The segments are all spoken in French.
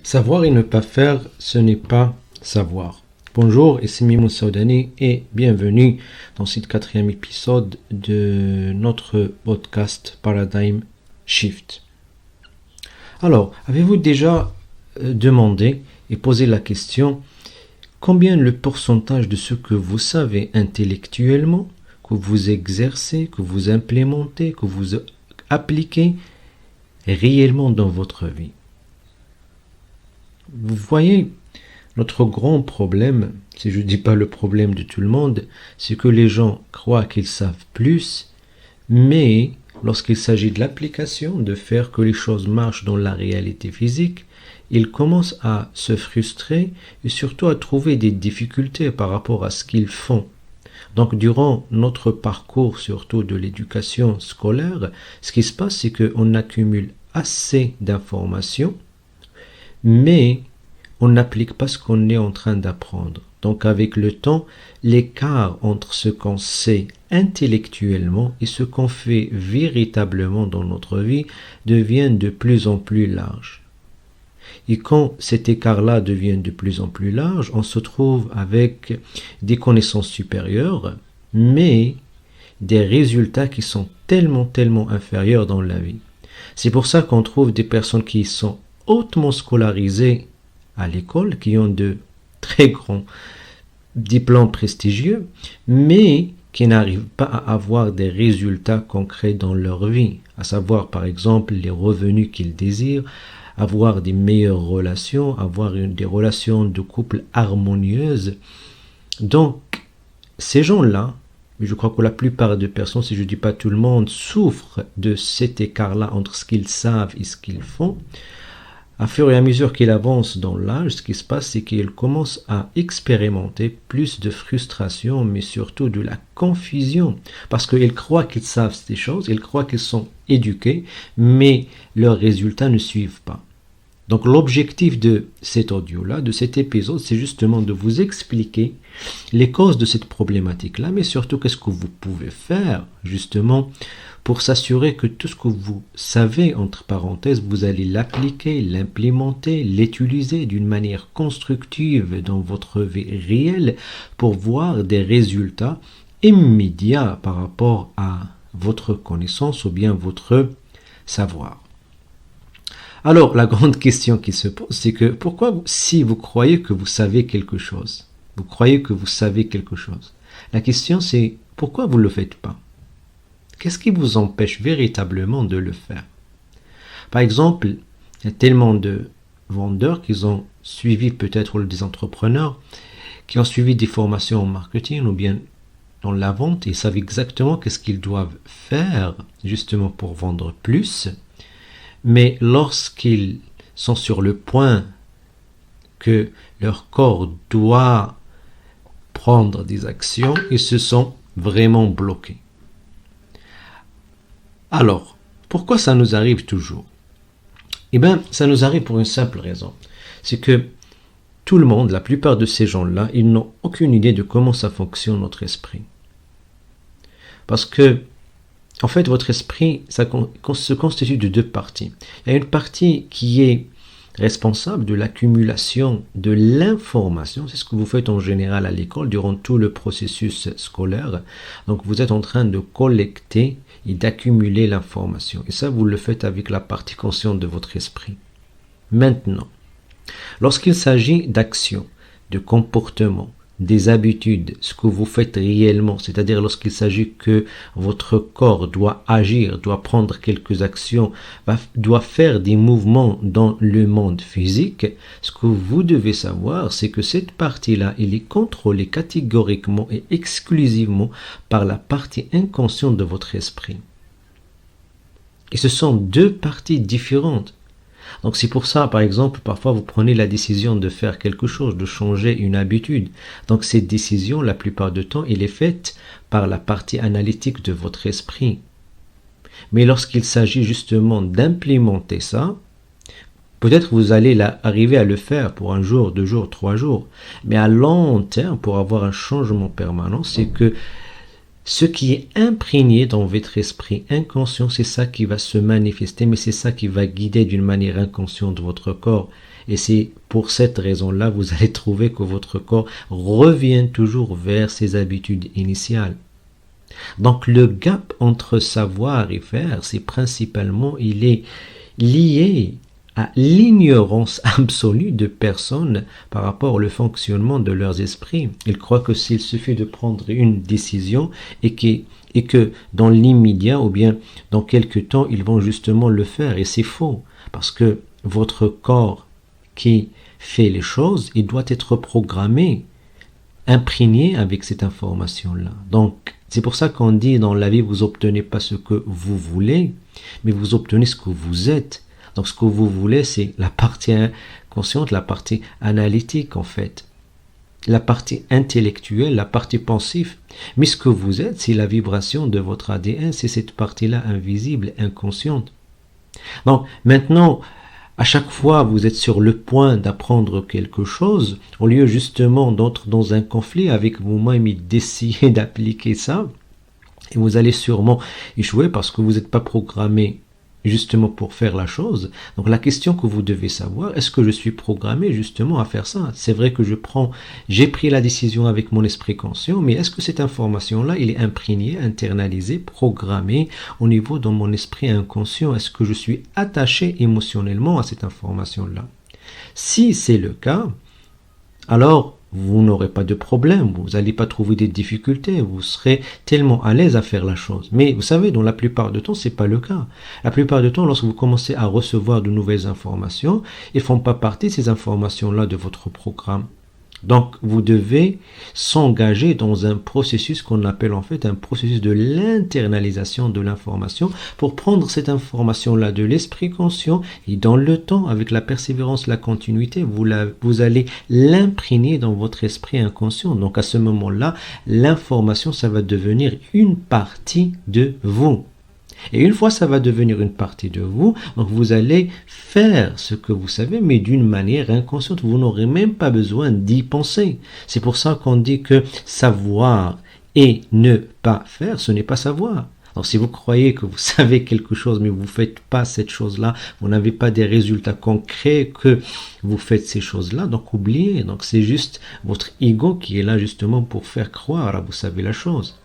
Savoir et ne pas faire, ce n'est pas savoir. Bonjour, ici Mimoun Saoudani et bienvenue dans ce quatrième épisode de notre podcast Paradigm Shift. Alors, avez-vous déjà demandé et posé la question combien le pourcentage de ce que vous savez intellectuellement, que vous exercez, que vous implémentez, que vous appliquez réellement dans votre vie? Vous voyez, notre grand problème, si je ne dis pas le problème de tout le monde, c'est que les gens croient qu'ils savent plus, mais lorsqu'il s'agit de l'application, de faire que les choses marchent dans la réalité physique, ils commencent à se frustrer et surtout à trouver des difficultés par rapport à ce qu'ils font. Donc, durant notre parcours, surtout de l'éducation scolaire, ce qui se passe, c'est qu'on accumule assez d'informations, mais on n'applique pas ce qu'on est en train d'apprendre. Donc avec le temps, l'écart entre ce qu'on sait intellectuellement et ce qu'on fait véritablement dans notre vie devient de plus en plus large. Et quand cet écart-là devient de plus en plus large, on se trouve avec des connaissances supérieures, mais des résultats qui sont tellement inférieurs dans la vie. C'est pour ça qu'on trouve des personnes qui sont hautement scolarisées à l'école, qui ont de très grands diplômes prestigieux, mais qui n'arrivent pas à avoir des résultats concrets dans leur vie, à savoir par exemple les revenus qu'ils désirent, avoir des meilleures relations, avoir des relations de couple harmonieuses. Donc, ces gens-là, je crois que la plupart des personnes, si je ne dis pas tout le monde, souffrent de cet écart-là entre ce qu'ils savent et ce qu'ils font. À fur et à mesure qu'il avance dans l'âge, ce qui se passe, c'est qu'il commence à expérimenter plus de frustration, mais surtout de la confusion. Parce qu'ils croient qu'ils savent ces choses, ils croient qu'ils sont éduqués, mais leurs résultats ne suivent pas. Donc l'objectif de cet audio-là, de cet épisode, c'est justement de vous expliquer les causes de cette problématique-là, mais surtout qu'est-ce que vous pouvez faire, justement, pour s'assurer que tout ce que vous savez, entre parenthèses, vous allez l'appliquer, l'implémenter, l'utiliser d'une manière constructive dans votre vie réelle pour voir des résultats immédiats par rapport à votre connaissance ou bien votre savoir. Alors, la grande question qui se pose, c'est que pourquoi, si vous croyez que vous savez quelque chose, la question c'est pourquoi vous ne le faites pas? Qu'est-ce qui vous empêche véritablement de le faire? Par exemple, il y a tellement de vendeurs qui ont suivi peut-être des entrepreneurs qui ont suivi des formations en marketing ou bien dans la vente et savent exactement qu'est-ce qu'ils doivent faire justement pour vendre plus. Mais lorsqu'ils sont sur le point que leur corps doit prendre des actions, ils se sont vraiment bloqués. Alors, pourquoi ça nous arrive toujours? Eh bien, ça nous arrive pour une simple raison. C'est que tout le monde, la plupart de ces gens-là, ils n'ont aucune idée de comment ça fonctionne notre esprit. Parce que, en fait, votre esprit, ça se constitue de deux parties. Il y a une partie qui est responsable de l'accumulation de l'information. C'est ce que vous faites en général à l'école durant tout le processus scolaire. Donc, vous êtes en train de collecter et d'accumuler l'information. Et ça, vous le faites avec la partie consciente de votre esprit. Maintenant, lorsqu'il s'agit d'action, de comportement, des habitudes, ce que vous faites réellement, c'est-à-dire lorsqu'il s'agit que votre corps doit agir, doit prendre quelques actions, doit faire des mouvements dans le monde physique, ce que vous devez savoir, c'est que cette partie-là, elle est contrôlée catégoriquement et exclusivement par la partie inconsciente de votre esprit. Et ce sont deux parties différentes. Donc c'est pour ça, par exemple, parfois vous prenez la décision de faire quelque chose, de changer une habitude. Donc cette décision, la plupart du temps, elle est faite par la partie analytique de votre esprit. Mais lorsqu'il s'agit justement d'implémenter ça, peut-être vous allez arriver à le faire pour un jour, 2 jours, 3 jours. Mais à long terme, pour avoir un changement permanent, c'est que Ce qui est imprégné dans votre esprit inconscient, c'est ça qui va se manifester, mais c'est ça qui va guider d'une manière inconsciente votre corps. Et c'est pour cette raison-là, vous allez trouver que votre corps revient toujours vers ses habitudes initiales. Donc le gap entre savoir et faire, c'est principalement, il est lié à l'ignorance absolue de personnes par rapport au fonctionnement de leurs esprits. Ils croient que s'il suffit de prendre une décision et que dans l'immédiat ou bien dans quelque temps, ils vont justement le faire. Et c'est faux, parce que votre corps qui fait les choses, il doit être programmé, imprégné avec cette information-là. Donc, c'est pour ça qu'on dit dans la vie, vous obtenez pas ce que vous voulez, mais vous obtenez ce que vous êtes. Donc ce que vous voulez, c'est la partie consciente, la partie analytique en fait. La partie intellectuelle, la partie pensive. Mais ce que vous êtes, c'est la vibration de votre ADN, c'est cette partie-là invisible, inconsciente. Donc maintenant, à chaque fois vous êtes sur le point d'apprendre quelque chose, au lieu justement d'être dans un conflit avec vous-même et d'essayer d'appliquer ça, et vous allez sûrement échouer parce que vous n'êtes pas programmé justement pour faire la chose. Donc la question que vous devez savoir, est-ce que je suis programmé justement à faire ça? C'est vrai que j'ai pris la décision avec mon esprit conscient, mais est-ce que cette information-là, il est imprégné, internalisé, programmé au niveau de mon esprit inconscient? Est-ce que je suis attaché émotionnellement à cette information-là? Si c'est le cas, alors vous n'aurez pas de problème, vous n'allez pas trouver des difficultés, vous serez tellement à l'aise à faire la chose. Mais vous savez, dans la plupart du temps, c'est pas le cas. La plupart du temps, lorsque vous commencez à recevoir de nouvelles informations, ils font pas partie de ces informations-là de votre programme. Donc, vous devez s'engager dans un processus qu'on appelle en fait un processus de l'internalisation de l'information pour prendre cette information-là de l'esprit conscient et dans le temps, avec la persévérance, la continuité, vous allez l'imprégner dans votre esprit inconscient. Donc, à ce moment-là, l'information, ça va devenir une partie de vous. Et une fois ça va devenir une partie de vous, donc vous allez faire ce que vous savez, mais d'une manière inconsciente. Vous n'aurez même pas besoin d'y penser. C'est pour ça qu'on dit que savoir et ne pas faire, ce n'est pas savoir. Alors si vous croyez que vous savez quelque chose, mais vous ne faites pas cette chose-là, vous n'avez pas des résultats concrets que vous faites ces choses-là, donc oubliez. Donc c'est juste votre ego qui est là justement pour faire croire à vous savez la chose.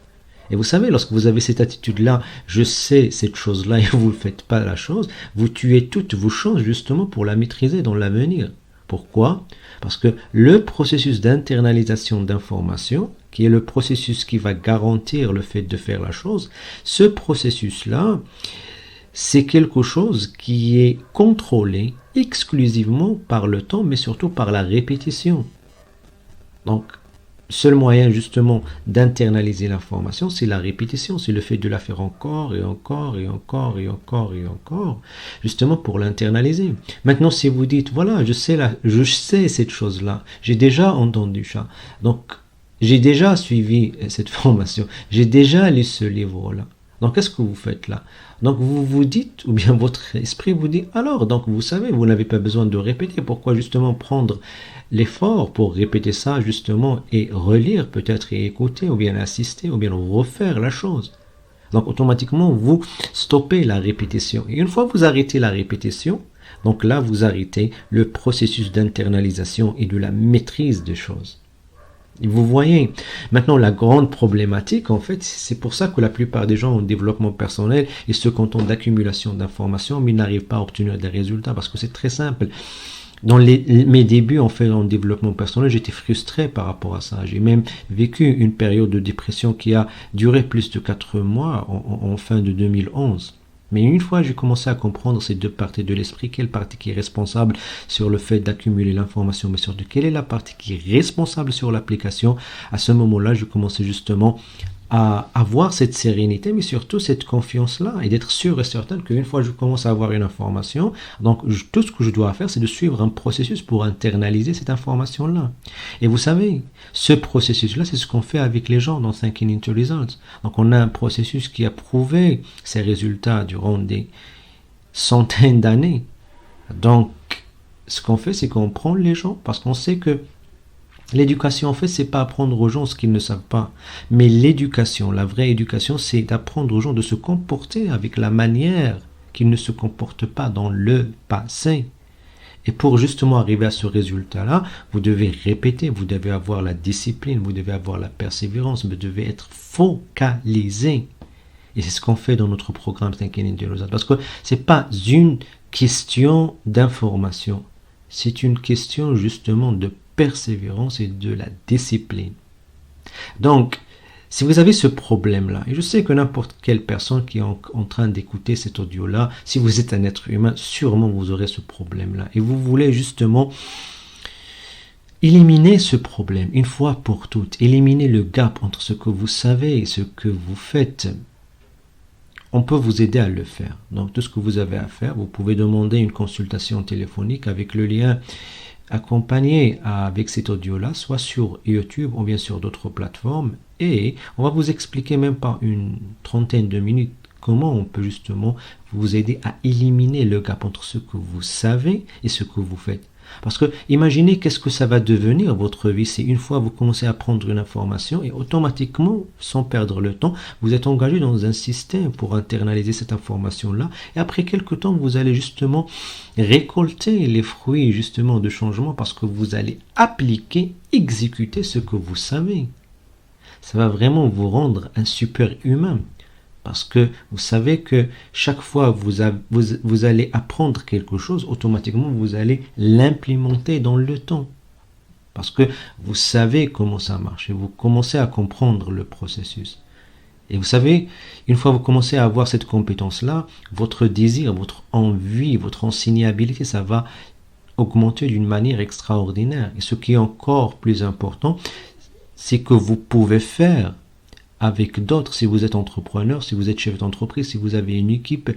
Et vous savez, lorsque vous avez cette attitude-là, je sais cette chose-là et vous ne faites pas la chose, vous tuez toutes vos chances justement pour la maîtriser dans l'avenir. Pourquoi? Parce que le processus d'internalisation d'informations, qui est le processus qui va garantir le fait de faire la chose, ce processus-là, c'est quelque chose qui est contrôlé exclusivement par le temps, mais surtout par la répétition. Donc, seul moyen justement d'internaliser l'information, c'est la répétition, c'est le fait de la faire encore et encore et encore et encore et encore, justement pour l'internaliser. Maintenant, si vous dites, voilà, je sais cette chose-là, j'ai déjà entendu ça, donc j'ai déjà suivi cette formation, j'ai déjà lu ce livre-là. Donc, qu'est-ce que vous faites là? Donc, vous vous dites, ou bien votre esprit vous dit, alors, donc vous savez, vous n'avez pas besoin de répéter. Pourquoi justement prendre l'effort pour répéter ça justement et relire peut-être et écouter, ou bien assister, ou bien refaire la chose? Donc, automatiquement, vous stoppez la répétition. Et une fois que vous arrêtez la répétition, donc là, vous arrêtez le processus d'internalisation et de la maîtrise des choses. Vous voyez, maintenant la grande problématique, en fait, c'est pour ça que la plupart des gens en développement personnel, ils se contentent d'accumulation d'informations, mais ils n'arrivent pas à obtenir des résultats, parce que c'est très simple. Dans mes débuts, en fait, en développement personnel, j'étais frustré par rapport à ça. J'ai même vécu une période de dépression qui a duré plus de 4 mois en fin de 2011. Mais une fois j'ai commencé à comprendre ces deux parties de l'esprit, quelle partie qui est responsable sur le fait d'accumuler l'information, mais surtout quelle est la partie qui est responsable sur l'application, à ce moment-là, je commençais justement à avoir cette sérénité, mais surtout cette confiance-là, et d'être sûr et certain qu'une fois je commence à avoir une information, donc tout ce que je dois faire, c'est de suivre un processus pour internaliser cette information-là. Et vous savez, ce processus-là, c'est ce qu'on fait avec les gens dans Thinking into Results. Donc on a un processus qui a prouvé ses résultats durant des centaines d'années. Donc, ce qu'on fait, c'est qu'on prend les gens, parce qu'on sait que L'éducation, en fait, c'est pas apprendre aux gens ce qu'ils ne savent pas. Mais l'éducation, la vraie éducation, c'est d'apprendre aux gens de se comporter avec la manière qu'ils ne se comportent pas dans le passé. Et pour justement arriver à ce résultat-là, vous devez répéter, vous devez avoir la discipline, vous devez avoir la persévérance, vous devez être focalisé. Et c'est ce qu'on fait dans notre programme Think and Endure Result. Parce que c'est pas une question d'information. C'est une question justement de persévérance et de la discipline. Donc, si vous avez ce problème-là, et je sais que n'importe quelle personne qui est en train d'écouter cet audio-là, si vous êtes un être humain, sûrement vous aurez ce problème-là. Et vous voulez justement éliminer ce problème une fois pour toutes, éliminer le gap entre ce que vous savez et ce que vous faites. On peut vous aider à le faire. Donc, tout ce que vous avez à faire, vous pouvez demander une consultation téléphonique avec le lien accompagné avec cet audio-là, soit sur YouTube ou bien sur d'autres plateformes. Et on va vous expliquer même par une trentaine de minutes comment on peut justement vous aider à éliminer le gap entre ce que vous savez et ce que vous faites. Parce que imaginez qu'est-ce que ça va devenir votre vie si une fois vous commencez à prendre une information et automatiquement, sans perdre le temps, vous êtes engagé dans un système pour internaliser cette information-là et après quelques temps, vous allez justement récolter les fruits justement de changement parce que vous allez appliquer, exécuter ce que vous savez. Ça va vraiment vous rendre un super humain. Parce que vous savez que chaque fois vous allez apprendre quelque chose, automatiquement vous allez l'implémenter dans le temps. Parce que vous savez comment ça marche et vous commencez à comprendre le processus. Et vous savez, une fois que vous commencez à avoir cette compétence-là, votre désir, votre envie, votre enseignabilité, ça va augmenter d'une manière extraordinaire. Et ce qui est encore plus important, c'est que vous pouvez faire avec d'autres, si vous êtes entrepreneur, si vous êtes chef d'entreprise, si vous avez une équipe,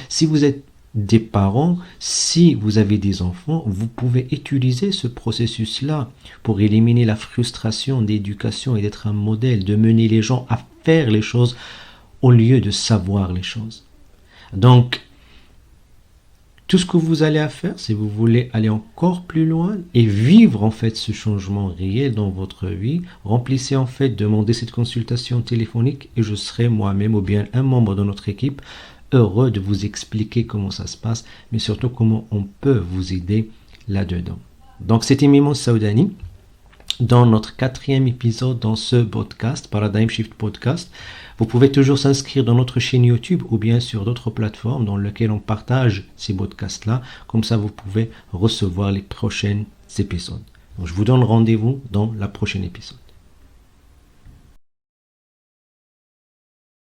si vous êtes des parents, si vous avez des enfants, vous pouvez utiliser ce processus-là pour éliminer la frustration d'éducation et d'être un modèle, de mener les gens à faire les choses au lieu de savoir les choses. Donc, tout ce que vous allez à faire, si vous voulez aller encore plus loin et vivre en fait ce changement réel dans votre vie, remplissez en fait, demandez cette consultation téléphonique et je serai moi-même ou bien un membre de notre équipe heureux de vous expliquer comment ça se passe, mais surtout comment on peut vous aider là-dedans. Donc c'était Mimon Saoudani dans notre 4e épisode dans ce podcast, Paradigm Shift Podcast. Vous pouvez toujours s'inscrire dans notre chaîne YouTube ou bien sur d'autres plateformes dans lesquelles on partage ces podcasts-là. Comme ça, vous pouvez recevoir les prochains épisodes. Donc, je vous donne rendez-vous dans la prochaine épisode.